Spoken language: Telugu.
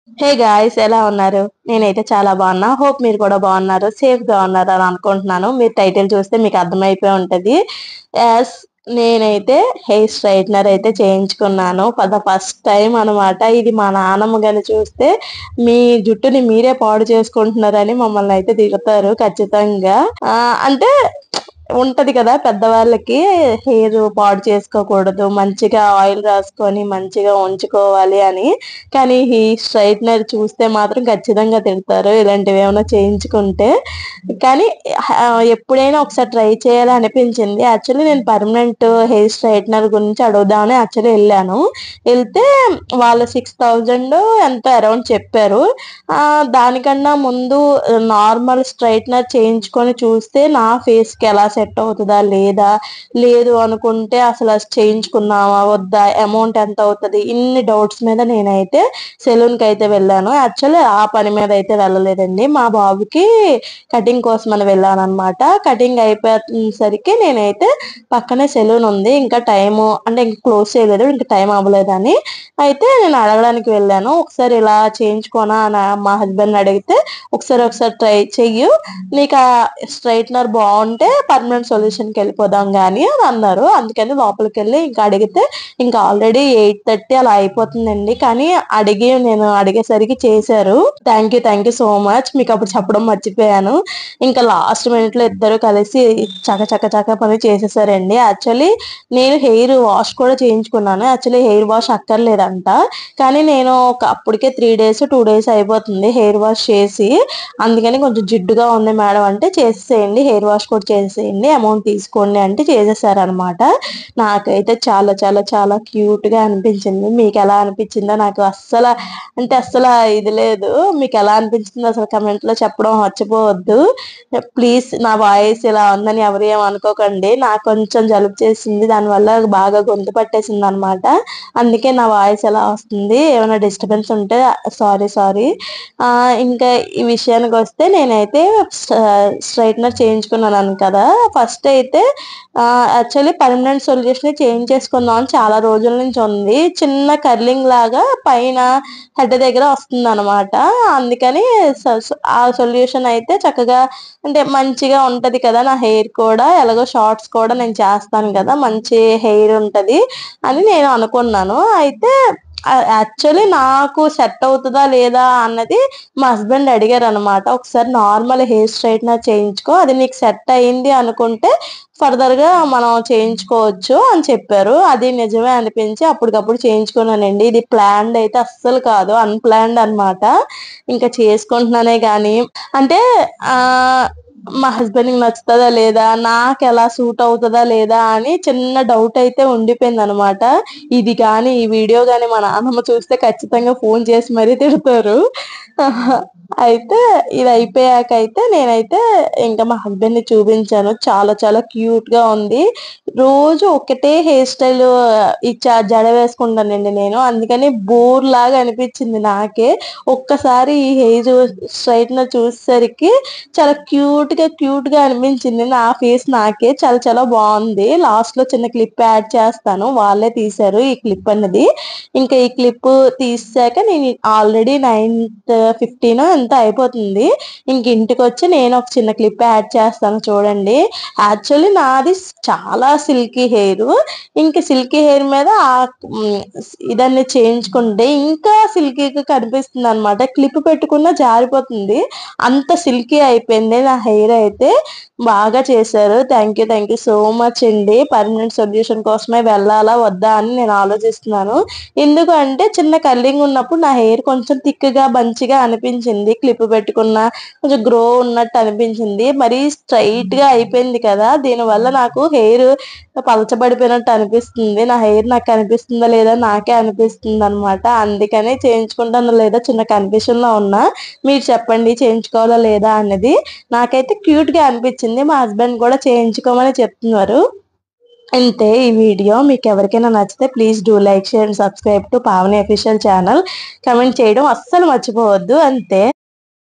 హే గాయ్స్, ఎలా ఉన్నారు? నేనైతే చాలా బాగున్నా. హోప్ మీరు కూడా బాగున్నారు, సేఫ్ గా ఉన్నారు అని అనుకుంటున్నాను. మీరు టైటిల్ చూస్తే మీకు అర్థమైపోయి ఉంటది. యాస్ నేనైతే హెయిర్ స్ట్రైట్నర్ అయితే చేయించుకున్నాను ఫర్ ద ఫస్ట్ టైం అనమాట. ఇది మా నాన్నమ్మ గాని చూస్తే మీ జుట్టుని మీరే పాడు చేసుకుంటున్నారని మమ్మల్ని అయితే తిడతారు ఖచ్చితంగా. అంటే ఉంటది కదా పెద్దవాళ్ళకి, హెయిర్ పాడు చేసుకోకూడదు, మంచిగా ఆయిల్ రాసుకొని మంచిగా ఉంచుకోవాలి అని. కానీ ఈ స్ట్రైట్నర్ చూస్తే మాత్రం ఖచ్చితంగా తిడతారు ఇలాంటివి ఏమైనా చేయించుకుంటే. కానీ ఎప్పుడైనా ఒకసారి ట్రై చేయాలి అనిపించింది. యాక్చువల్లీ నేను పర్మనెంట్ హెయిర్ స్ట్రైట్నర్ గురించి అడుగుదామని యాక్చువల్లీ వెళ్ళాను. వెళ్తే వాళ్ళు 6000 ఎంతో అరౌండ్ చెప్పారు. దానికన్నా ముందు నార్మల్ స్ట్రైట్నర్ చేయించుకొని చూస్తే నా ఫేస్ కి ఎలా సెట్ అవుతుందా లేదా, లేదు అనుకుంటే అసలు అది చేయించుకుందామా వద్దా, అమౌంట్ ఎంత అవుతుంది, ఇన్ని డౌట్స్ మీద నేనైతే సెలూన్ కి అయితే వెళ్ళాను. యాక్చువల్లీ ఆ పని మీద అయితే వెళ్ళలేదండి, మా బాబుకి కటింగ్ కోసం అని వెళ్ళాను అనమాట. కటింగ్ అయిపోయేసరికి నేనైతే పక్కనే సెలూన్ ఉంది, ఇంకా టైం అంటే ఇంకా క్లోజ్ చేయలేదు, ఇంకా టైం అవ్వలేదని అయితే నేను అడగడానికి వెళ్ళాను. ఒకసారి ఇలా చేయించుకోనా అని మా హస్బెండ్ అడిగితే, ఒకసారి ట్రై చెయ్యు, నీకు ఆ స్ట్రైట్నర్ బాగుంటే పర్మనెంట్ సొల్యూషన్ కి వెళ్ళిపోదాం గానీ అని అన్నారు. అందుకని లోపలికి వెళ్ళి ఇంకా అడిగితే ఇంకా ఆల్రెడీ 8:30 అలా అయిపోతుందండి. కానీ నేను అడిగేసరికి చేశారు. Thank you so much. మీకు అప్పుడు చెప్పడం మర్చిపోయాను. ఇంకా లాస్ట్ మినిట్ లో ఇద్దరు కలిసి చక పని చేసేసారండి. యాక్చువల్లీ నేను హెయిర్ వాష్ కూడా చేయించుకున్నాను. యాక్చువల్లీ హెయిర్ వాష్ అక్కర్లేదంట, కానీ నేను అప్పటికే 3 days 2 days అయిపోతుంది హెయిర్ వాష్ చేసి. అందుకని కొంచెం జిడ్డుగా ఉంది మేడం అంటే, చేసేసేయండి హెయిర్ వాష్ కూడా చేసేయండి, అమౌంట్ తీసుకోండి అంటే చేసేసారనమాట. నాకైతే చాలా చాలా చాలా క్యూట్ గా అనిపించింది. మీకు ఎలా అనిపించిందో నాకు అస్సలు ఇది లేదు. మీకు ఎలా అనిపించిందో అసలు కమెంట్ లో చెప్పడం మర్చిపోవద్దు ప్లీజ్. నా వాయిస్ ఇలా ఉందని ఎవరు ఏం అనుకోకండి, నాకు కొంచెం జలుబు చేసింది, దానివల్ల బాగా గొంతు పట్టేసింది అనమాట. అందుకే నా వాయిస్ ఎలా వస్తుంది, ఏమైనా డిస్టర్బెన్స్ ఉంటే సారీ. ఇంకా ఈ విషయానికి వస్తే నేనైతే స్ట్రైట్నర్ చేయించుకున్నాను కదా. ఫస్ట్ అయితే యాక్చువల్లీ పర్మనెంట్ సొల్యూషన్ చేంజ్ చేసుకుందాం అని చాలా రోజుల నుంచి ఉంది. చిన్న కర్లింగ్ లాగా పైన హెడ్ దగ్గర వస్తుంది అనమాట. అందుకని ఆ సొల్యూషన్ అయితే చక్కగా అంటే మంచిగా ఉంటది కదా, నా హెయిర్ కూడా ఎలాగో షార్ట్స్ కూడా నేను చేస్తాను కదా, మంచి హెయిర్ ఉంటది అని నేను అనుకున్నాను. అయితే యాక్చువల్లీ నాకు సెట్ అవుతుందా లేదా అన్నది మా హస్బెండ్ అడిగారు అనమాట. ఒకసారి నార్మల్ హెయిర్ స్ట్రైట్నర్ చేయించుకో, అది నీకు సెట్ అయింది అనుకుంటే ఫర్దర్ గా మనం చేయించుకోవచ్చు అని చెప్పారు. అది నిజమే అనిపించి అప్పటికప్పుడు చేయించుకున్నానండి. ఇది ప్లాన్డ్ అయితే అస్సలు కాదు, అన్ప్లాన్డ్ అన్నమాట. ఇంకా చేసుకుంటున్నానే గాని అంటే ఆ మా హస్బెండ్ కి నచ్చుతుందా లేదా, నాకు ఎలా సూట్ అవుతుందా లేదా అని చిన్న డౌట్ అయితే ఉండిపోయింది అనమాట. ఇది కానీ ఈ వీడియో గాని మా నాన్నమ్మ చూస్తే ఖచ్చితంగా ఫోన్ చేసి మరీ తిడతారు. అయితే ఇది అయిపోయాక అయితే నేనైతే ఇంకా మా హస్బెండ్ ని చూపించాను. చాలా చాలా క్యూట్ గా ఉంది. రోజు ఒకటే హెయిర్ స్టైల్ జడ వేసుకుంటానండి నేను, అందుకని బోర్ లాగా అనిపించింది నాకే. ఒక్కసారి ఈ హెయిర్ స్ట్రైట్నర్ చూసేసరికి చాలా క్యూట్ గా అనిపించింది. నా ఫేస్ నాకే చాలా చాలా బాగుంది. లాస్ట్ లో చిన్న క్లిప్ యాడ్ చేస్తాను, వాళ్ళే తీశారు ఈ క్లిప్ అన్నది. ఇంకా ఈ క్లిప్ తీసాక నేను ఆల్రెడీ 9:15 ఎంత అయిపోతుంది. ఇంక ఇంటికి వచ్చి నేను ఒక చిన్న క్లిప్ యాడ్ చేస్తాను చూడండి. యాక్చువల్లీ నాది చాలా సిల్కీ హెయిర్. ఇంకా సిల్కీ హెయిర్ మీద ఇదాన్ని చేయించుకుంటే ఇంకా సిల్కీగా కనిపిస్తుంది అనమాట. క్లిప్ పెట్టుకున్నా జారిపోతుంది, అంత సిల్కీ అయిపోయింది నా హెయిర్ అయితే. బాగా చేశారు. థ్యాంక్ యూ సో మచ్ అండి. పర్మనెంట్ సొల్యూషన్ కోసమే వెళ్ళాలా వద్దా అని నేను ఆలోచిస్తున్నాను. ఎందుకంటే చిన్న కర్లింగ్ ఉన్నప్పుడు నా హెయిర్ కొంచెం థిక్ గా బంచిగా అనిపించింది, క్లిప్ పెట్టుకున్న కొంచెం గ్రో ఉన్నట్టు అనిపించింది. మరీ స్ట్రైట్ గా అయిపోయింది కదా, దీని వల్ల నాకు హెయిర్ పలచబడిపోయినట్టు అనిపిస్తుంది. నా హెయిర్ నాకు కనిపిస్తుందా లేదా నాకే అనిపిస్తుంది అనమాట. అందుకనే చేయించుకుంటాను లేదా చిన్న కన్ఫ్యూషన్ లో ఉన్నా. మీరు చెప్పండి చేయించుకోవాలా లేదా అన్నది. నాకైతే క్యూట్ గా అనిపించింది, మా హస్బెండ్ కూడా చేయించుకోమని చెప్తున్నారు. అంతే ఈ వీడియో. మీకు ఎవరికైనా నచ్చితే please do like, share and subscribe to Pavani official channel. Comment చేయడం అస్సలు మర్చిపోవద్దు. అంతే.